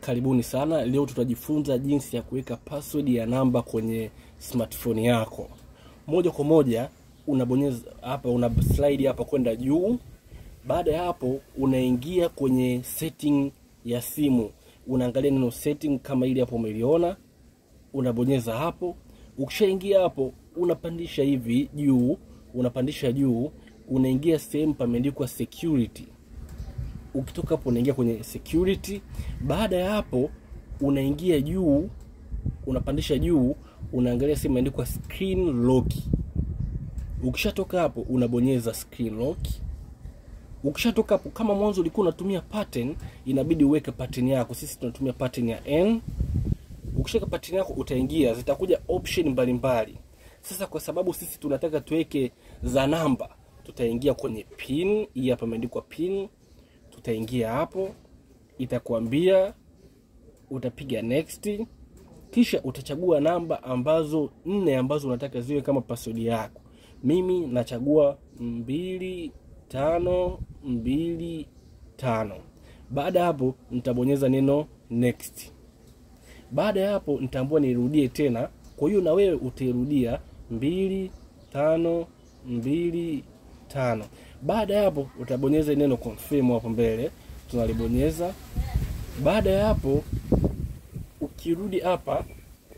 Karibuni sana. Leo tutajifunza jinsi ya kuweka password ya namba kwenye smartphone yako. Moja kwa moja unabonyeza hapa, una slide hapa kwenda juu. Baada ya hapo unaingia kwenye setting ya simu. Unaangalia neno setting kama ile hapo umeliona. Unabonyeza hapo. Ukishaingia hapo unapandisha hivi juu, unapandisha juu, unaingia sehemu pameandikwa security. Ukitoka hapo unaingia kwenye security. Baada ya hapo unaingia juu, unapandisha juu, unaangalia sehemu imeandikwa screen lock. Ukishatoka hapo unabonyeza screen lock. Ukishatoka hapo, kama mwanzo ulikuwa unatumia pattern, inabidi uweke pattern yako. Sisi tunatumia pattern ya N. Ukishaka pattern yako utaingia, zitakuja option mbalimbali. Sasa kwa sababu sisi tunataka tuweke za namba, tutaingia kwenye pin. Hii hapa imeandikwa pin. Tutaingia hapo, itakwambia utapiga next, kisha utachagua namba ambazo 4 ambazo unataka ziwe kama password yako. Mimi nachagua 2525. Baada hapo nitabonyeza neno next. Baada ya hapo nitaambiwa nirudie tena, kwa hiyo na wewe utairudia 2525. Baada ya hapo utabonyeza neno confirm hapo mbele, tunalibonyeza. Baada ya hapo ukirudi hapa,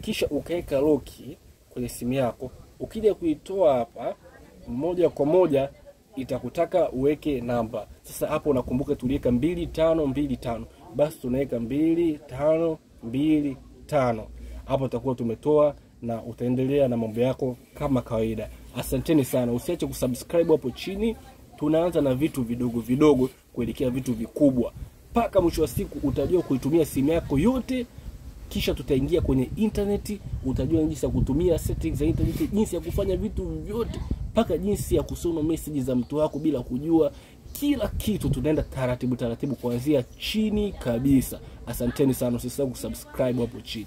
kisha ukaweka lock kwenye simu yako, ukija kuitoa hapa moja kwa moja itakutaka uweke namba. Sasa hapo unakumbuka tuliweka 2525, basi tunaweka 2525. Hapo tutakuwa tumetoa na utaendelea na mambo yako kama kawaida. Asanteni sana, usiache kusubscribe hapo chini. Tunaanza na vitu vidogo vidogo kuelekea vitu vikubwa. Paka mwisho wa siku utajua kuitumia simu yako yote, kisha tutaingia kwenye internet, utajua jinsi ya kutumia settings za internet, jinsi ya kufanya vitu vyote, paka jinsi ya kusoma message za mtu wako bila kujua. Kila kitu tunaenda taratibu kuanzia chini kabisa. Asanteni sana, usisahau kusubscribe hapo chini.